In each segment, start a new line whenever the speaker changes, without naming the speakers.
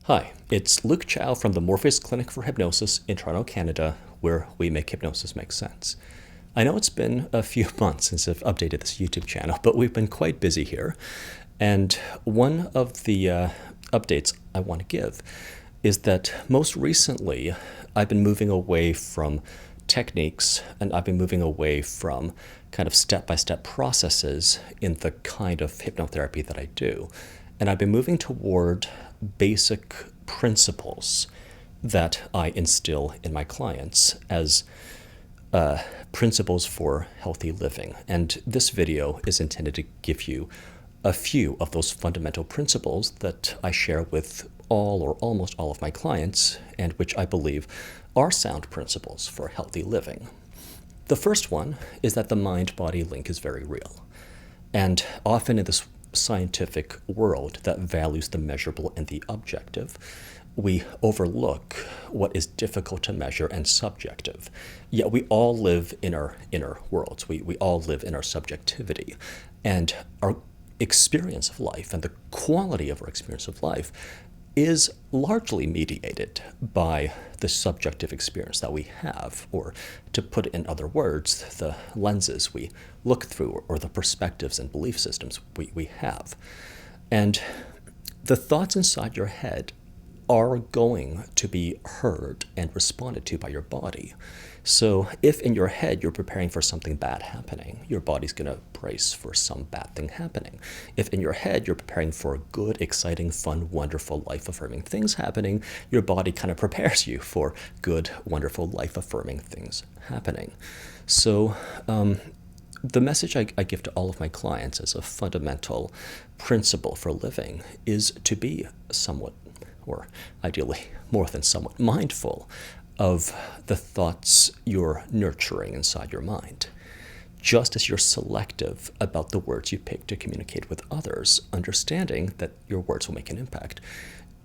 Hi, it's Luke Chow from the Morpheus Clinic for Hypnosis in Toronto, Canada, where we make hypnosis make sense. I know it's been a few months since I've updated this YouTube channel, but we've been quite busy here. And one of the updates I want to give is that most recently I've been moving away from techniques and I've been moving away from kind of step-by-step processes in the kind of hypnotherapy that I do. And I've been moving toward basic principles that I instill in my clients as principles for healthy living. And this video is intended to give you a few of those fundamental principles that I share with all or almost all of my clients, and which I believe are sound principles for healthy living. The first one is that the mind-body link is very real. And often in this scientific world that values the measurable and the objective, we overlook what is difficult to measure and subjective. Yet we all live in our inner worlds. We all live in our subjectivity. And our experience of life and the quality of our experience of life is largely mediated by the subjective experience that we have, or to put it in other words, the lenses we look through or the perspectives and belief systems we have. And the thoughts inside your head are going to be heard and responded to by your body. So if in your head you're preparing for something bad happening, your body's going to brace for some bad thing happening. If in your head you're preparing for good, exciting, fun, wonderful, life-affirming things happening, your body kind of prepares you for good, wonderful, life-affirming things happening. So the message I give to all of my clients as a fundamental principle for living is to be somewhat, or ideally more than somewhat, mindful of the thoughts you're nurturing inside your mind. Just as you're selective about the words you pick to communicate with others, understanding that your words will make an impact,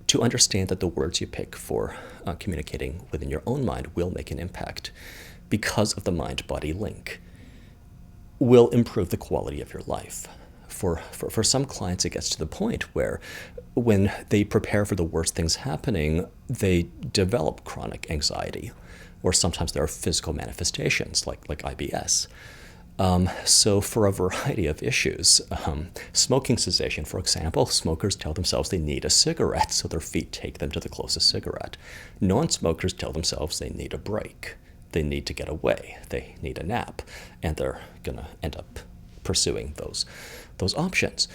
to understand that the words you pick for communicating within your own mind will make an impact because of the mind-body link, will improve the quality of your life. For some clients, it gets to the point where when they prepare for the worst things happening, they develop chronic anxiety, or sometimes there are physical manifestations like IBS. So for a variety of issues, smoking cessation, for example, smokers tell themselves they need a cigarette, so their feet take them to the closest cigarette. Non-smokers tell themselves they need a break. They need to get away. They need a nap, and they're going to end up pursuing those options.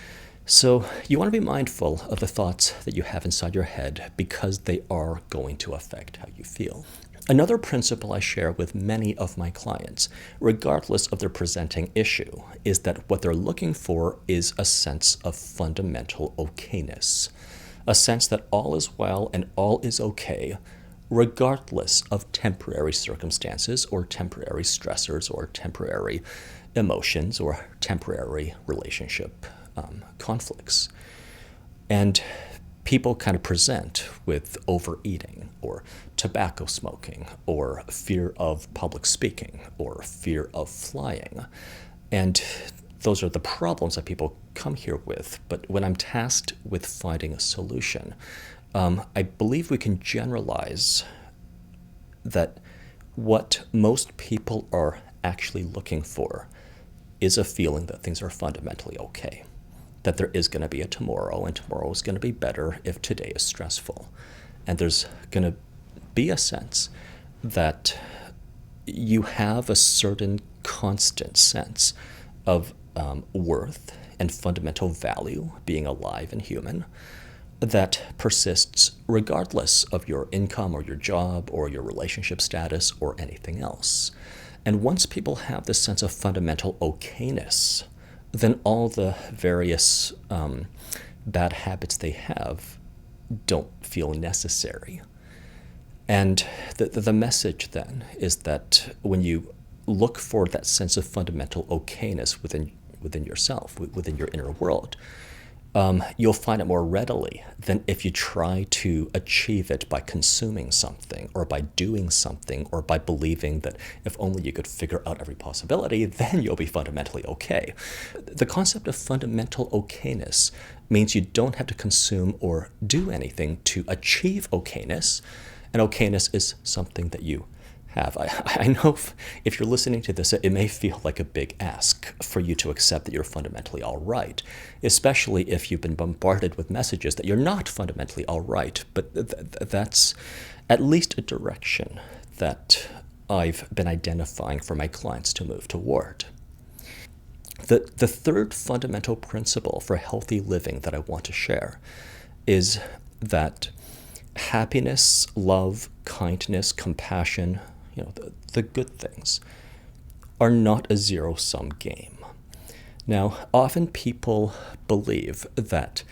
So you want to be mindful of the thoughts that you have inside your head because they are going to affect how you feel. Another principle I share with many of my clients, regardless of their presenting issue, is that what they're looking for is a sense of fundamental okayness, a sense that all is well and all is okay, regardless of temporary circumstances or temporary stressors or temporary emotions or temporary relationship conflicts. And people kind of present with overeating or tobacco smoking or fear of public speaking or fear of flying. And those are the problems that people come here with. But when I'm tasked with finding a solution, I believe we can generalize that what most people are actually looking for is a feeling that things are fundamentally okay, that there is going to be a tomorrow, and tomorrow is going to be better if today is stressful. And there's going to be a sense that you have a certain constant sense of worth and fundamental value, being alive and human, that persists regardless of your income or your job or your relationship status or anything else. And once people have this sense of fundamental okayness, then all the various bad habits they have don't feel necessary. And the message then is that when you look for that sense of fundamental okayness within yourself, within your inner world, you'll find it more readily than if you try to achieve it by consuming something or by doing something or by believing that if only you could figure out every possibility, then you'll be fundamentally okay. The concept of fundamental okayness means you don't have to consume or do anything to achieve okayness, and okayness is something that you have. I know if you're listening to this, it may feel like a big ask for you to accept that you're fundamentally all right, especially if you've been bombarded with messages that you're not fundamentally all right. But that's at least a direction that I've been identifying for my clients to move toward. The third fundamental principle for healthy living that I want to share is that happiness, love, kindness, compassion, the good things, are not a zero-sum game. Now, often people believe that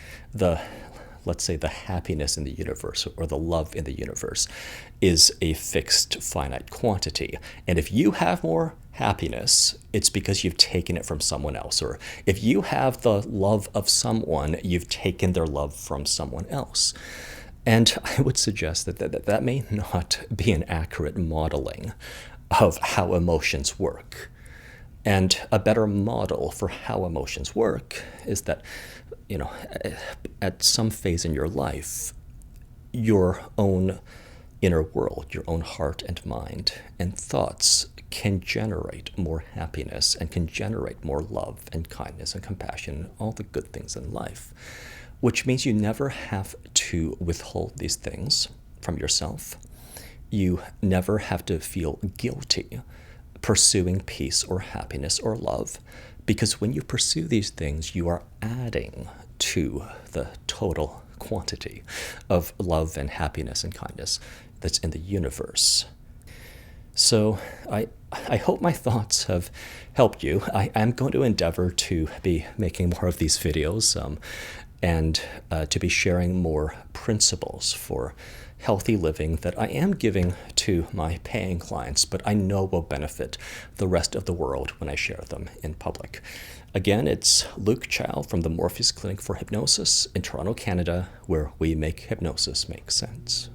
let's say, the happiness in the universe or the love in the universe is a fixed, finite quantity. And if you have more happiness, it's because you've taken it from someone else. Or if you have the love of someone, you've taken their love from someone else. And I would suggest that may not be an accurate modeling of how emotions work. And a better model for how emotions work is that, at some phase in your life, your own inner world, your own heart and mind and thoughts can generate more happiness and can generate more love and kindness and compassion, all the good things in life, which means you never have to withhold these things from yourself. You never have to feel guilty pursuing peace or happiness or love, because when you pursue these things, you are adding to the total quantity of love and happiness and kindness that's in the universe. So I hope my thoughts have helped you. I am going to endeavor to be making more of these videos and to be sharing more principles for healthy living that I am giving to my paying clients, but I know will benefit the rest of the world when I share them in public. Again, it's Luke Chow from the Morpheus Clinic for Hypnosis in Toronto, Canada, where we make hypnosis make sense.